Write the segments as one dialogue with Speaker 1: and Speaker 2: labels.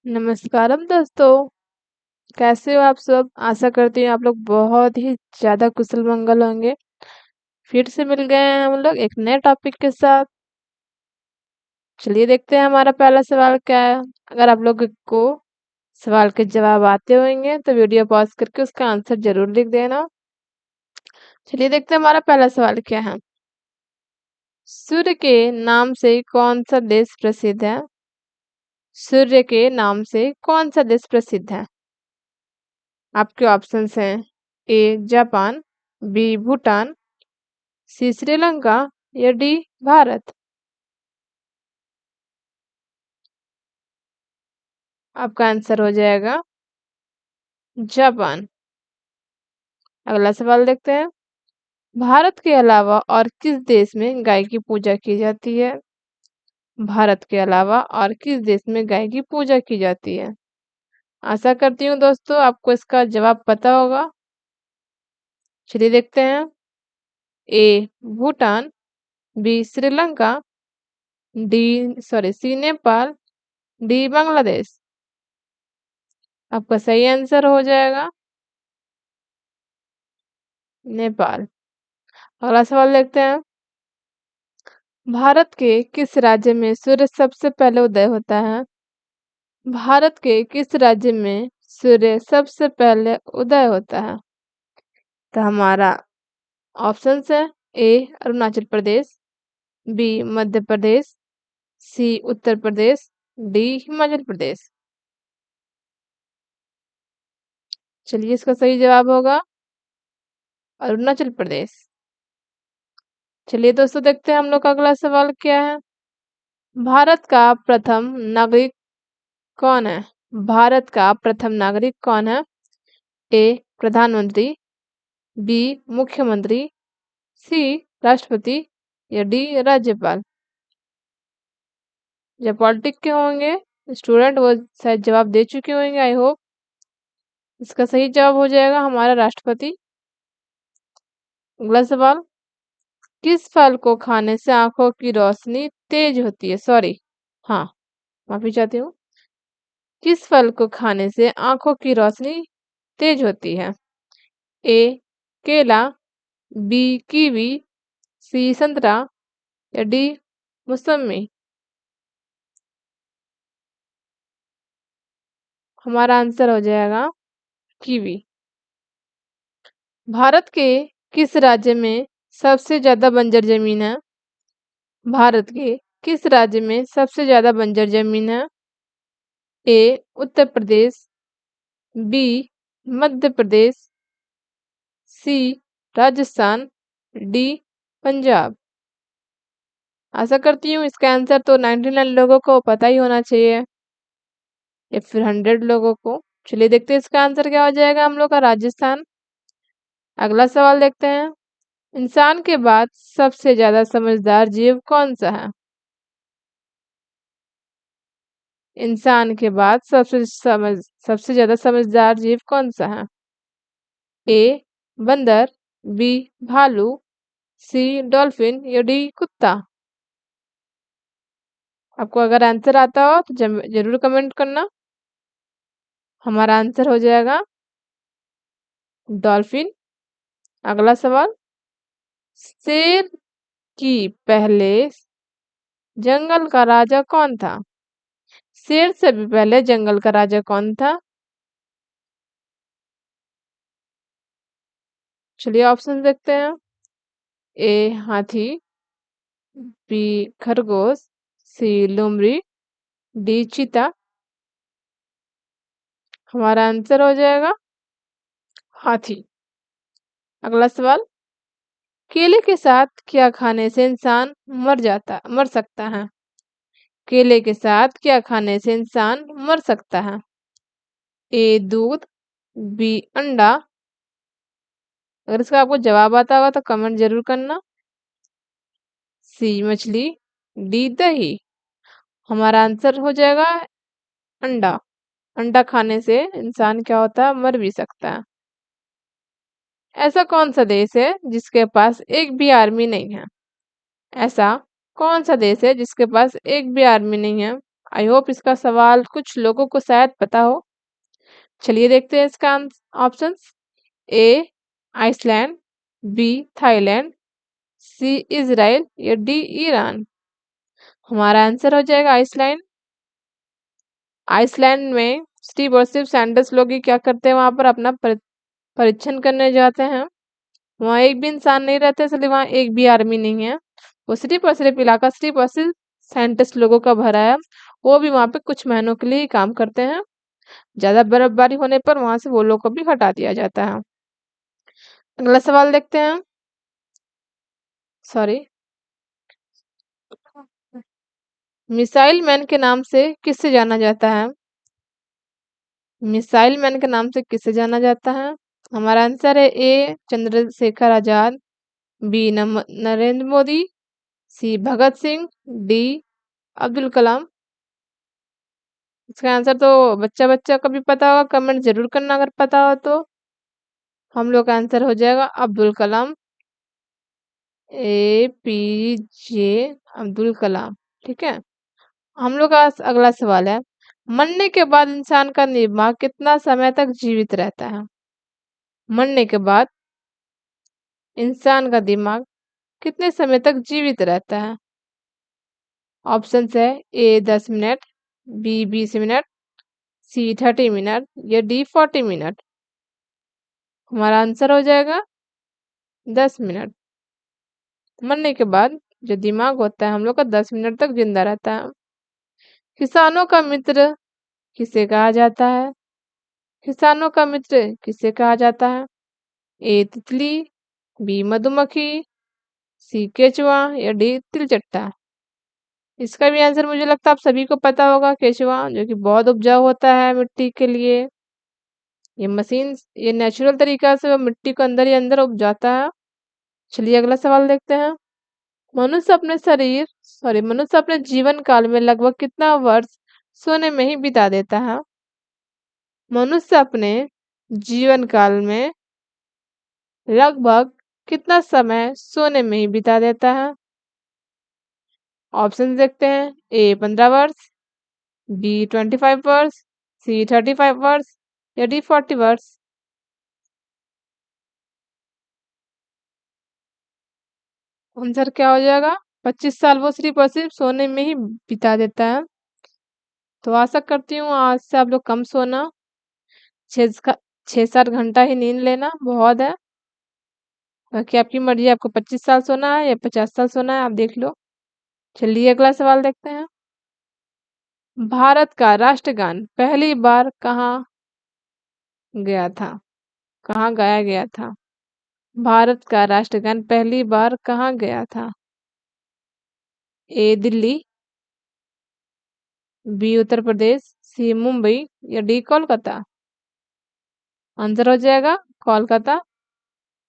Speaker 1: नमस्कारम दोस्तों, कैसे हो आप सब? आशा करती हूँ आप लोग बहुत ही ज़्यादा कुशल मंगल होंगे। फिर से मिल गए हैं हम लोग एक नए टॉपिक के साथ। चलिए देखते हैं हमारा पहला सवाल क्या है। अगर आप लोग को सवाल के जवाब आते होंगे तो वीडियो पॉज करके उसका आंसर जरूर लिख देना। चलिए देखते हैं हमारा पहला सवाल क्या है। सूर्य के नाम से कौन सा देश प्रसिद्ध है? सूर्य के नाम से कौन सा देश प्रसिद्ध है? आपके ऑप्शंस हैं ए जापान, बी भूटान, सी श्रीलंका या डी भारत। आपका आंसर हो जाएगा जापान। अगला सवाल देखते हैं। भारत के अलावा और किस देश में गाय की पूजा की जाती है? भारत के अलावा और किस देश में गाय की पूजा की जाती है? आशा करती हूँ दोस्तों आपको इसका जवाब पता होगा। चलिए देखते हैं। ए भूटान, बी श्रीलंका, सी नेपाल, डी बांग्लादेश। आपका सही आंसर हो जाएगा नेपाल। अगला सवाल देखते हैं। भारत के किस राज्य में सूर्य सबसे पहले उदय होता है? भारत के किस राज्य में सूर्य सबसे पहले उदय होता है? तो हमारा ऑप्शन है ए अरुणाचल प्रदेश, बी मध्य प्रदेश, सी उत्तर प्रदेश, डी हिमाचल प्रदेश। चलिए इसका सही जवाब होगा अरुणाचल प्रदेश। चलिए दोस्तों देखते हैं हम लोग का अगला सवाल क्या है। भारत का प्रथम नागरिक कौन है? भारत का प्रथम नागरिक कौन है? ए प्रधानमंत्री, बी मुख्यमंत्री, सी राष्ट्रपति या डी राज्यपाल। जो पॉलिटिक्स के होंगे स्टूडेंट वो शायद जवाब दे चुके होंगे आई होप। इसका सही जवाब हो जाएगा हमारा राष्ट्रपति। अगला सवाल। किस फल को खाने से आंखों की रोशनी तेज होती है? सॉरी, हाँ, माफी चाहती हूँ। किस फल को खाने से आंखों की रोशनी तेज होती है? ए केला, बी कीवी, सी संतरा या डी मौसमी। हमारा आंसर हो जाएगा कीवी। भारत के किस राज्य में सबसे ज्यादा बंजर जमीन है? भारत के किस राज्य में सबसे ज्यादा बंजर जमीन है? ए उत्तर प्रदेश, बी मध्य प्रदेश, सी राजस्थान, डी पंजाब। आशा करती हूँ इसका आंसर तो 99 लोगों को पता ही होना चाहिए या फिर 100 लोगों को। चलिए देखते हैं इसका आंसर क्या हो जाएगा हम लोग का राजस्थान। अगला सवाल देखते हैं। इंसान के बाद सबसे ज्यादा समझदार जीव कौन सा है? इंसान के बाद सबसे ज्यादा समझदार जीव कौन सा है? ए बंदर, बी भालू, सी डॉल्फिन या डी कुत्ता। आपको अगर आंसर आता हो तो जरूर कमेंट करना। हमारा आंसर हो जाएगा डॉल्फिन। अगला सवाल। शेर की पहले जंगल का राजा कौन था? शेर से भी पहले जंगल का राजा कौन था? चलिए ऑप्शन देखते हैं। ए हाथी, बी खरगोश, सी लोमड़ी, डी चीता। हमारा आंसर हो जाएगा हाथी। अगला सवाल। केले के साथ क्या खाने से इंसान मर सकता है? केले के साथ क्या खाने से इंसान मर सकता है? ए दूध, बी अंडा। अगर इसका आपको जवाब आता होगा तो कमेंट जरूर करना। सी मछली, डी दही। हमारा आंसर हो जाएगा अंडा। अंडा खाने से इंसान क्या होता है, मर भी सकता है। ऐसा कौन सा देश है जिसके पास एक भी आर्मी नहीं है? ऐसा कौन सा देश है जिसके पास एक भी आर्मी नहीं है? आई होप इसका सवाल कुछ लोगों को शायद पता हो। चलिए देखते हैं इसका options. A Iceland, B Thailand, C Israel या डी ईरान। हमारा आंसर हो जाएगा आइसलैंड। आइसलैंड में सिर्फ और सिर्फ सैंडल्स लोग ही क्या करते हैं, वहां पर अपना परीक्षण करने जाते हैं। वहाँ एक भी इंसान नहीं रहते, इसलिए वहाँ एक भी आर्मी नहीं है। वो सिर्फ और सिर्फ इलाका सिर्फ और सिर्फ साइंटिस्ट लोगों का भरा है। वो भी वहाँ पे कुछ महीनों के लिए ही काम करते हैं। ज्यादा बर्फबारी होने पर वहां से वो लोग को भी हटा दिया जाता है। अगला सवाल देखते हैं। सॉरी, मिसाइल मैन के नाम से किसे जाना जाता है? मिसाइल मैन के नाम से किसे जाना जाता है? हमारा आंसर है ए चंद्रशेखर आजाद, बी नरेंद्र मोदी, सी भगत सिंह, डी अब्दुल कलाम। इसका आंसर तो बच्चा बच्चा को भी पता होगा, कमेंट जरूर करना अगर पता हो तो। हम लोग का आंसर हो जाएगा अब्दुल कलाम, ए पी जे अब्दुल कलाम। ठीक है। हम लोग का अगला सवाल है, मरने के बाद इंसान का दिमाग कितना समय तक जीवित रहता है? मरने के बाद इंसान का दिमाग कितने समय तक जीवित रहता है? ऑप्शन है ए 10 मिनट, बी 20 मिनट, सी 30 मिनट या डी 40 मिनट। हमारा आंसर हो जाएगा 10 मिनट। मरने के बाद जो दिमाग होता है हम लोग का 10 मिनट तक जिंदा रहता है। किसानों का मित्र किसे कहा जाता है? किसानों का मित्र किसे कहा जाता है? ए तितली, बी मधुमक्खी, सी केचुआ या डी तिलचट्टा। इसका भी आंसर मुझे लगता है आप सभी को पता होगा, केचुआ, जो कि बहुत उपजाऊ होता है मिट्टी के लिए। ये नेचुरल तरीका से वो मिट्टी को अंदर ही अंदर उपजाता है। चलिए अगला सवाल देखते हैं। मनुष्य अपने जीवन काल में लगभग कितना वर्ष सोने में ही बिता देता है? मनुष्य अपने जीवन काल में लगभग कितना समय सोने में ही बिता देता है? ऑप्शन देखते हैं। ए 15 वर्ष, बी 25 वर्ष, सी 35 वर्ष या डी 40 वर्ष। आंसर क्या हो जाएगा? 25 साल वो सिर्फ और सिर्फ सोने में ही बिता देता है। तो आशा करती हूँ आज से आप लोग कम सोना, 6-7 घंटा ही नींद लेना बहुत है। बाकी आपकी मर्जी, आपको 25 साल सोना है या 50 साल सोना है, आप देख लो। चलिए अगला सवाल देखते हैं। भारत का राष्ट्रगान पहली बार कहाँ गया था? कहाँ गाया गया था? भारत का राष्ट्रगान पहली बार कहाँ गया था? ए दिल्ली, बी उत्तर प्रदेश, सी मुंबई या डी कोलकाता। आंसर हो जाएगा कोलकाता।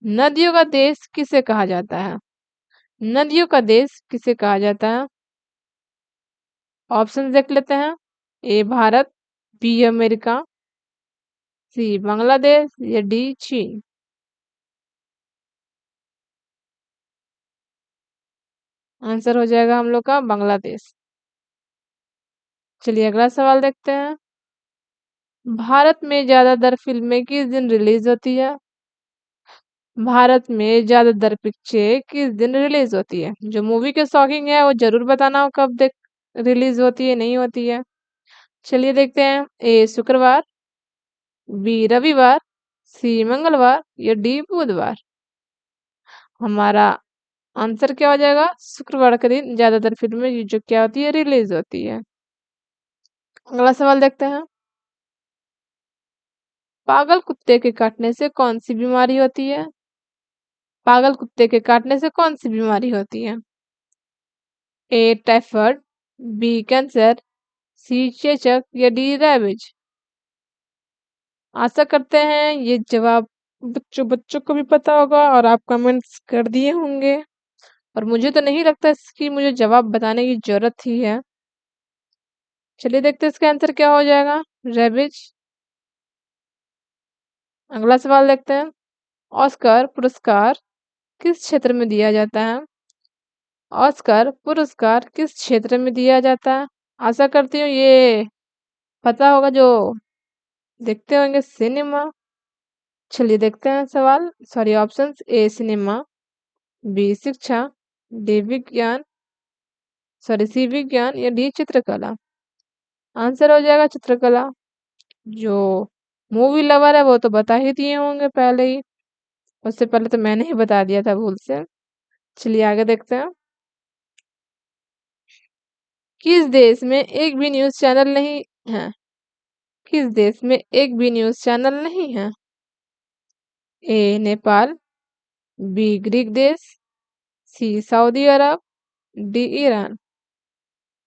Speaker 1: नदियों का देश किसे कहा जाता है? नदियों का देश किसे कहा जाता है? ऑप्शन देख लेते हैं। ए भारत, बी अमेरिका, सी बांग्लादेश या डी चीन। आंसर हो जाएगा हम लोग का बांग्लादेश। चलिए अगला सवाल देखते हैं। भारत में ज्यादातर फिल्में किस दिन रिलीज होती है? भारत में ज्यादातर पिक्चर किस दिन रिलीज होती है? जो मूवी के शौकीन है वो जरूर बताना हो कब देख रिलीज होती है, नहीं होती है। चलिए देखते हैं। ए शुक्रवार, बी रविवार, सी मंगलवार या डी बुधवार। हमारा आंसर क्या हो जाएगा? शुक्रवार के दिन ज्यादातर फिल्में जो क्या होती है, रिलीज होती है। अगला सवाल देखते हैं। पागल कुत्ते के काटने से कौन सी बीमारी होती है? पागल कुत्ते के काटने से कौन सी बीमारी होती है? ए टाइफाइड, बी कैंसर, सी चेचक या डी रेबीज। आशा करते हैं ये जवाब बच्चों बच्चों को भी पता होगा और आप कमेंट्स कर दिए होंगे। और मुझे तो नहीं लगता इसकी मुझे जवाब बताने की जरूरत ही है। चलिए देखते हैं इसका आंसर क्या हो जाएगा। रेबिज। अगला सवाल देखते हैं। ऑस्कर पुरस्कार किस क्षेत्र में दिया जाता है? ऑस्कर पुरस्कार किस क्षेत्र में दिया जाता है? आशा करती हूँ ये पता होगा जो देखते होंगे सिनेमा। चलिए देखते हैं सवाल, सॉरी ऑप्शंस। ए सिनेमा, बी शिक्षा, डी विज्ञान, सॉरी सी विज्ञान या डी चित्रकला। आंसर हो जाएगा चित्रकला। जो मूवी लवर है वो तो बता ही दिए होंगे पहले ही, उससे पहले तो मैंने ही बता दिया था भूल से। चलिए आगे देखते हैं। किस देश में एक भी न्यूज़ चैनल नहीं है? किस देश में एक भी न्यूज़ चैनल नहीं है? ए नेपाल, बी ग्रीक देश, सी सऊदी अरब, डी ईरान।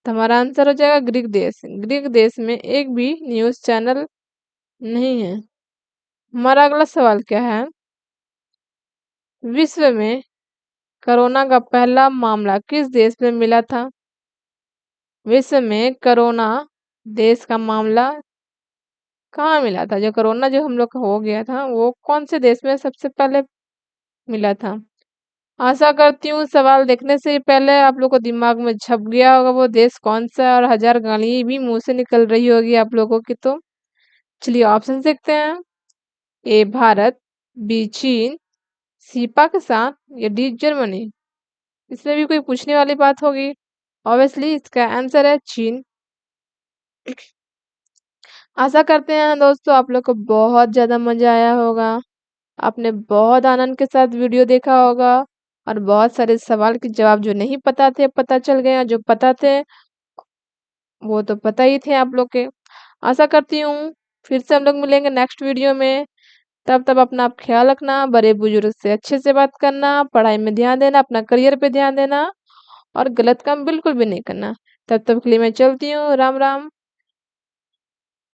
Speaker 1: तो हमारा आंसर हो जाएगा ग्रीक देश। ग्रीक देश में एक भी न्यूज़ चैनल नहीं है। हमारा अगला सवाल क्या है? विश्व में कोरोना का पहला मामला किस देश में मिला था? विश्व में कोरोना देश का मामला कहाँ मिला था? जो कोरोना जो हम लोग का हो गया था वो कौन से देश में सबसे पहले मिला था? आशा करती हूँ सवाल देखने से ही पहले आप लोग को दिमाग में छप गया होगा वो देश कौन सा है, और हजार गाली भी मुंह से निकल रही होगी आप लोगों की। तो चलिए ऑप्शन देखते हैं। ए भारत, बी चीन, सी पाकिस्तान या डी जर्मनी। इसमें भी कोई पूछने वाली बात होगी? ऑब्वियसली इसका आंसर है चीन। आशा करते हैं दोस्तों आप लोग को बहुत ज़्यादा मज़ा आया होगा। आपने बहुत आनंद के साथ वीडियो देखा होगा, और बहुत सारे सवाल के जवाब जो नहीं पता थे पता चल गए, और जो पता थे वो तो पता ही थे आप लोग के। आशा करती हूँ फिर से हम लोग मिलेंगे नेक्स्ट वीडियो में। तब तब अपना आप ख्याल रखना, बड़े बुजुर्ग से अच्छे से बात करना, पढ़ाई में ध्यान देना, अपना करियर पे ध्यान देना, और गलत काम बिल्कुल भी नहीं करना। तब तक के लिए मैं चलती हूँ। राम राम।